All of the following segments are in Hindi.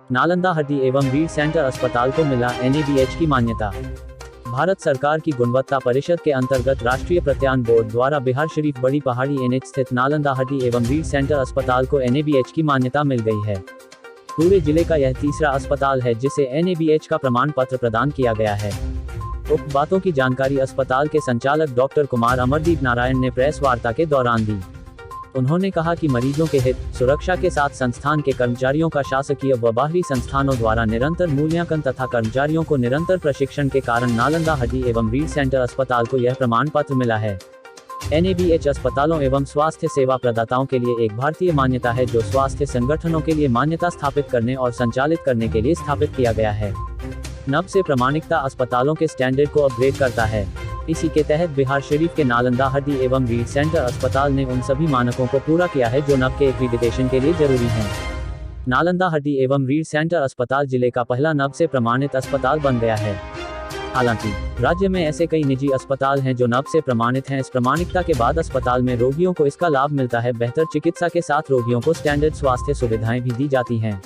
नालंदा हड्डी एवं रीढ़ सेंटर अस्पताल को मिला NABH की मान्यता। भारत सरकार की गुणवत्ता परिषद के अंतर्गत राष्ट्रीय प्रत्यान बोर्ड द्वारा बिहार शरीफ बड़ी पहाड़ी NH स्थित नालंदा हड्डी एवं रीढ़ सेंटर अस्पताल को NABH की मान्यता मिल गई है। पूरे जिले का यह तीसरा अस्पताल है जिसे NABH का प्रमाण पत्र प्रदान किया गया है। उक्त बातों की जानकारी अस्पताल के संचालक डॉक्टर कुमार अमरदीप नारायण ने प्रेस वार्ता के दौरान दी। उन्होंने कहा कि मरीजों के हित सुरक्षा के साथ संस्थान के कर्मचारियों का शासकीय व बाहरी संस्थानों द्वारा निरंतर मूल्यांकन तथा कर्मचारियों को निरंतर प्रशिक्षण के कारण नालंदा हड्डी एवं रीढ़ सेंटर अस्पताल को यह प्रमाण पत्र मिला है। NABH अस्पतालों एवं स्वास्थ्य सेवा प्रदाताओं के लिए एक भारतीय मान्यता है जो स्वास्थ्य संगठनों के लिए मान्यता स्थापित करने और संचालित करने के लिए स्थापित किया गया है। नब से प्रामाणिकता अस्पतालों के स्टैंडर्ड को अपग्रेड करता है। इसी के तहत बिहार शरीफ के नालंदा हड्डी एवं रीढ़ सेंटर अस्पताल ने उन सभी मानकों को पूरा किया है जो नब के एक्रीडिटेशन के लिए जरूरी हैं। नालंदा हड्डी एवं रीढ़ सेंटर अस्पताल जिले का पहला नब से प्रमाणित अस्पताल बन गया है। हालांकि राज्य में ऐसे कई निजी अस्पताल हैं जो नब से प्रमाणित हैं। इस प्रमाणिकता के बाद अस्पताल में रोगियों को इसका लाभ मिलता है। बेहतर चिकित्सा के साथ रोगियों को स्टैंडर्ड स्वास्थ्य सुविधाएं भी दी जाती हैं।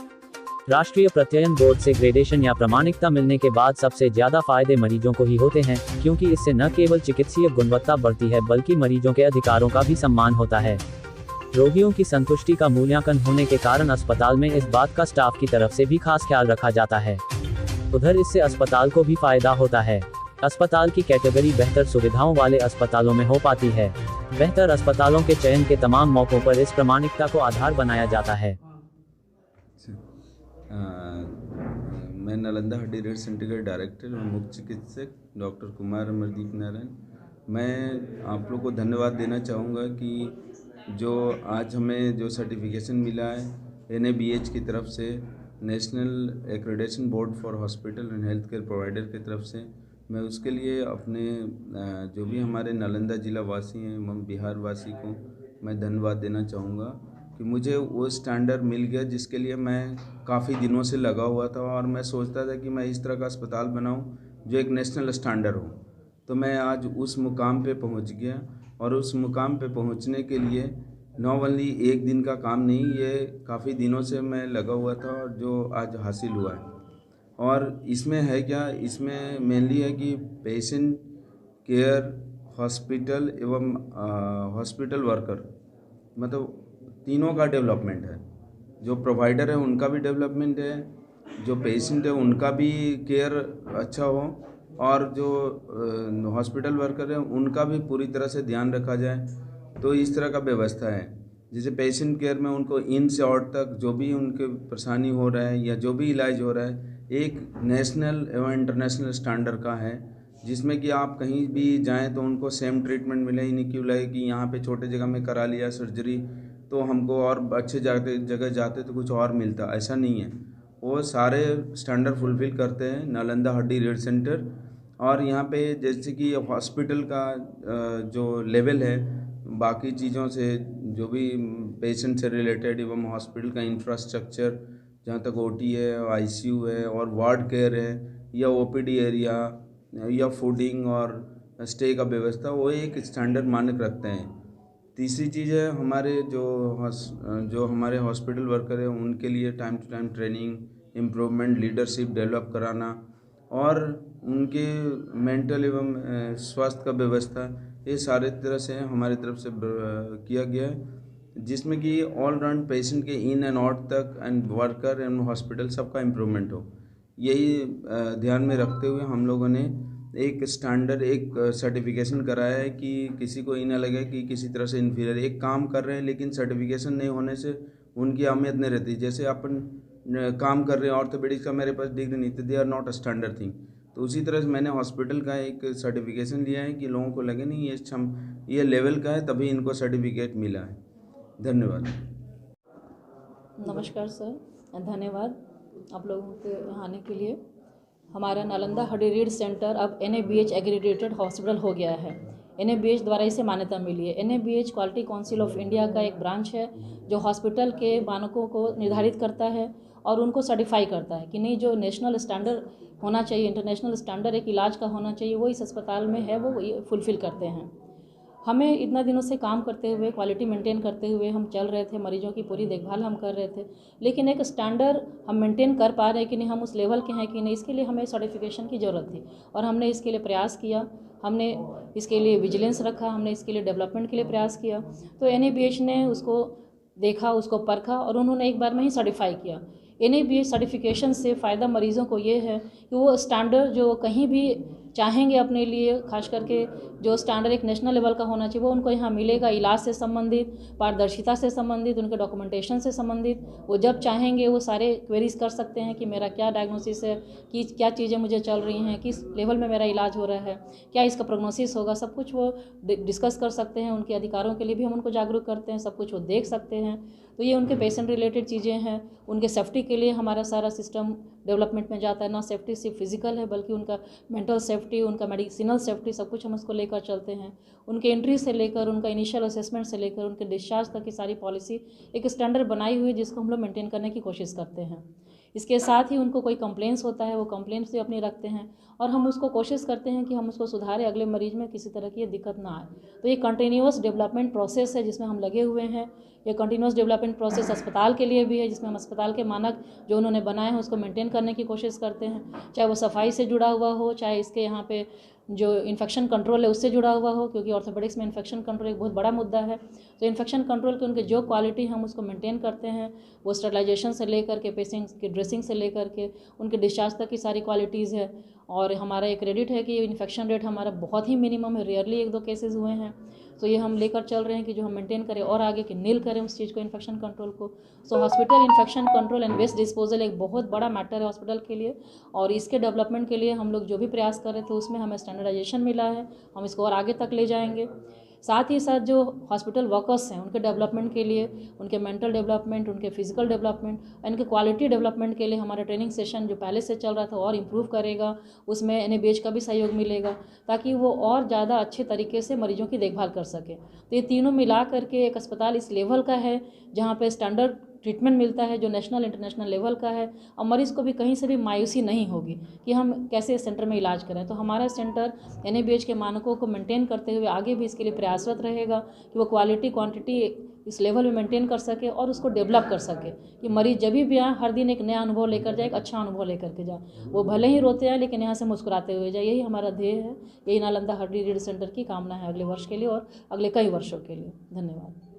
राष्ट्रीय प्रत्ययन बोर्ड से ग्रेडेशन या प्रमाणिकता मिलने के बाद सबसे ज्यादा फायदे मरीजों को ही होते हैं, क्योंकि इससे न केवल चिकित्सीय गुणवत्ता बढ़ती है बल्कि मरीजों के अधिकारों का भी सम्मान होता है। रोगियों की संतुष्टि का मूल्यांकन होने के कारण अस्पताल में इस बात का स्टाफ की तरफ से भी खास ख्याल रखा जाता है। उधर इससे अस्पताल को भी फायदा होता है। अस्पताल की कैटेगरी बेहतर सुविधाओं वाले अस्पतालों में हो पाती है। बेहतर अस्पतालों के चयन के तमाम मौकों पर इस प्रमाणिकता को आधार बनाया जाता है। मैं नालंदा हड्डी रीढ़ सेंटर के डायरेक्टर और मुख्य चिकित्सक डॉक्टर कुमार अमरदीप नारायण। मैं आप लोग को धन्यवाद देना चाहूँगा कि जो आज हमें जो सर्टिफिकेशन मिला है NABH की तरफ से, national accreditation board for hospital and health care provider की तरफ से, मैं उसके लिए अपने जो भी हमारे नालंदा जिला वासी हैं एवं बिहार वासी को मैं धन्यवाद देना चाहूँगा कि मुझे वो स्टैंडर्ड मिल गया जिसके लिए मैं काफ़ी दिनों से लगा हुआ था और मैं सोचता था कि मैं इस तरह का अस्पताल बनाऊं जो एक नेशनल स्टैंडर्ड हो। तो मैं आज उस मुकाम पे पहुंच गया और उस मुकाम पे पहुंचने के लिए नॉट ओनली एक दिन का काम नहीं, ये काफ़ी दिनों से मैं लगा हुआ था और जो आज हासिल हुआ है। और इसमें है क्या, इसमें मेनली है कि पेशेंट केयर, हॉस्पिटल एवं हॉस्पिटल वर्कर, मतलब तीनों का डेवलपमेंट है। जो प्रोवाइडर है उनका भी डेवलपमेंट है, जो पेशेंट है उनका भी केयर अच्छा हो और जो हॉस्पिटल वर्कर है उनका भी पूरी तरह से ध्यान रखा जाए। तो इस तरह का व्यवस्था है। जैसे पेशेंट केयर में उनको इन से आउट तक जो भी उनके परेशानी हो रहा है या जो भी इलाज हो रहा है एक नेशनल एवं इंटरनेशनल स्टैंडर्ड का है, जिसमें कि आप कहीं भी जाएँ तो उनको सेम ट्रीटमेंट मिले। ही नहीं क्यों लगे कि यहाँ पे छोटे जगह में करा लिया सर्जरी तो हमको और अच्छे जगह जाते तो कुछ और मिलता, ऐसा नहीं है। वो सारे स्टैंडर्ड फुलफ़िल करते हैं नालंदा हड्डी रीढ़ सेंटर। और यहाँ पे जैसे कि हॉस्पिटल का जो लेवल है बाकी चीज़ों से, जो भी पेशेंट से रिलेटेड एवं हॉस्पिटल का इंफ्रास्ट्रक्चर, जहाँ तक OT है, ICU है और वार्ड केयर है या OPD एरिया या फूडिंग और स्टे का व्यवस्था, वो एक स्टैंडर्ड मानक रखते हैं। तीसरी चीज़ है हमारे जो हमारे हॉस्पिटल वर्कर हैं उनके लिए time to time training, improvement, leadership develop कराना और उनके मेंटल एवं स्वास्थ्य का व्यवस्था, ये सारे तरह से हमारी तरफ से किया गया है, जिसमें कि ऑल राउंड पेशेंट के इन एंड आउट तक एंड वर्कर एंड हॉस्पिटल सबका इम्प्रूवमेंट हो। यही ध्यान में रखते हुए हम लोगों ने एक स्टैंडर्ड, एक सर्टिफिकेशन कराया है कि किसी को ये ना लगे कि किसी तरह से इन्फीरियर एक काम कर रहे हैं, लेकिन सर्टिफिकेशन नहीं होने से उनकी अहमियत नहीं रहती। जैसे अपन काम कर रहे हैं ऑर्थोपेडिक्स का, मेरे पास डिग्री नहीं थी, they are not a standard thing. तो उसी तरह से मैंने हॉस्पिटल का एक सर्टिफिकेशन लिया है कि लोगों को लगे नहीं ये लेवल का है, तभी इनको सर्टिफिकेट मिला है। धन्यवाद। नमस्कार सर, धन्यवाद आप लोगों के यहाँ आने के लिए। हमारा नालंदा हड्डी रीढ़ सेंटर अब NABH एग्रीडेटेड हॉस्पिटल हो गया है। NABH द्वारा इसे मान्यता मिली है। NABH quality council of India का एक ब्रांच है जो हॉस्पिटल के मानकों को निर्धारित करता है और उनको सर्टिफाई करता है कि नहीं, जो नेशनल स्टैंडर्ड होना चाहिए, इंटरनेशनल स्टैंडर्ड एक इलाज का होना चाहिए, वो इस अस्पताल में है, वो फुलफ़िल करते हैं। हमें इतना दिनों से काम करते हुए, क्वालिटी मेंटेन करते हुए हम चल रहे थे, मरीजों की पूरी देखभाल हम कर रहे थे, लेकिन एक स्टैंडर्ड हम मेंटेन कर पा रहे हैं कि नहीं, हम उस लेवल के हैं कि नहीं, इसके लिए हमें सर्टिफिकेशन की ज़रूरत थी और हमने इसके लिए प्रयास किया। हमने इसके लिए विजिलेंस रखा, हमने इसके लिए डेवलपमेंट के लिए प्रयास किया। तो NABH ने उसको देखा, उसको परखा और उन्होंने एक बार में ही सर्टिफाई किया। NABH सर्टिफिकेशन से फ़ायदा मरीज़ों को ये है कि वो स्टैंडर्ड जो कहीं भी चाहेंगे अपने लिए, खास करके जो स्टैंडर्ड एक नेशनल लेवल का होना चाहिए वो उनको यहाँ मिलेगा। इलाज से संबंधित, पारदर्शिता से संबंधित, उनके डॉक्यूमेंटेशन से संबंधित, वो जब चाहेंगे वो सारे क्वेरीज कर सकते हैं कि मेरा क्या डायग्नोसिस है, कि क्या चीज़ें मुझे चल रही हैं, किस लेवल में मेरा इलाज हो रहा है, क्या इसका प्रोग्नोसिस होगा, सब कुछ वो डिस्कस कर सकते हैं। उनके अधिकारों के लिए भी हम उनको जागरूक करते हैं, सब कुछ वो देख सकते हैं। तो ये उनके पेशेंट रिलेटेड चीज़ें हैं। उनके सेफ्टी के लिए हमारा सारा सिस्टम डेवलपमेंट में जाता है। ना सेफ्टी सिर्फ फिजिकल है बल्कि उनका मेंटल सेफ्टी, उनका मेडिसिनल सेफ्टी, सब कुछ हम उसको लेकर चलते हैं। उनके एंट्री से लेकर, उनका इनिशियल असेसमेंट से लेकर उनके डिस्चार्ज तक की सारी पॉलिसी एक स्टैंडर्ड बनाई हुई है जिसको हम लोग मेंटेन करने की कोशिश करते हैं। इसके साथ ही उनको कोई कंप्लेंट्स होता है वो कंप्लेंट्स भी अपनी रखते हैं और हम उसको कोशिश करते हैं कि हम उसको सुधारें, अगले मरीज में किसी तरह की दिक्कत ना आए। तो ये कंटिन्यूअस डेवलपमेंट प्रोसेस है जिसमें हम लगे हुए हैं। ये कंटिन्यूअस डेवलपमेंट प्रोसेस अस्पताल के लिए भी है जिसमें हम अस्पताल के मानक जो उन्होंने बनाए हैं उसको मेंटेन करने की कोशिश करते हैं, चाहे वो सफाई से जुड़ा हुआ हो, चाहे इसके यहाँ पे जो इन्फेक्शन कंट्रोल है उससे जुड़ा हुआ हो, क्योंकि ऑर्थोपेडिक्स में इन्फेक्शन कंट्रोल एक बहुत बड़ा मुद्दा है। तो इन्फेक्शन कंट्रोल के उनके जो क्वालिटी हम उसको मेंटेन करते हैं, वो स्टरलाइजेशन से लेकर के, पेशेंट्स की ड्रेसिंग से लेकर के, उनके डिस्चार्ज तक की सारी क्वालिटीज़ है। और हमारा एक क्रेडिट है कि इन्फेक्शन रेट हमारा बहुत ही मिनिमम है, रेयरली 1-2 केसेस हुए हैं। तो ये हम लेकर चल रहे हैं कि जो हम मेंटेन करें और आगे कि नील करें उस चीज़ को, इन्फेक्शन कंट्रोल को। So hospital infection control and waste disposal एक बहुत बड़ा मैटर है हॉस्पिटल के लिए और इसके डेवलपमेंट के लिए हम लोग जो भी प्रयास कर रहे थे उसमें हमें स्टैंडर्डाइजेशन मिला है। हम इसको और आगे तक ले जाएंगे। साथ ही साथ जो हॉस्पिटल वर्कर्स हैं उनके डेवलपमेंट के लिए, उनके मेंटल डेवलपमेंट, उनके फिजिकल डेवलपमेंट, इनके क्वालिटी डेवलपमेंट के लिए हमारा ट्रेनिंग सेशन जो पहले से चल रहा था और इम्प्रूव करेगा। उसमें NABH का भी सहयोग मिलेगा ताकि वो और ज़्यादा अच्छे तरीके से मरीजों की देखभाल कर सके। तो ये तीनों मिला करके एक अस्पताल इस लेवल का है जहाँ पे स्टैंडर्ड ट्रीटमेंट मिलता है जो नेशनल इंटरनेशनल लेवल का है और मरीज़ को भी कहीं से भी मायूसी नहीं होगी कि हम कैसे सेंटर में इलाज करें। तो हमारा सेंटर NABH के मानकों को मेंटेन करते हुए आगे भी इसके लिए प्रयासरत रहेगा कि वो क्वालिटी क्वांटिटी इस लेवल में मेंटेन कर सके और उसको डेवलप कर सके कि मरीज़ जब भी आए हर दिन एक नया अनुभव लेकर जाए, एक अच्छा अनुभव लेकर के जाए। वो भले ही रोते हैं लेकिन यहाँ से मुस्कुराते हुए जाए, यही हमारा ध्येय है। यही नालंदा हार्ट रीड सेंटर की कामना है अगले वर्ष के लिए और अगले कई वर्षों के लिए। धन्यवाद।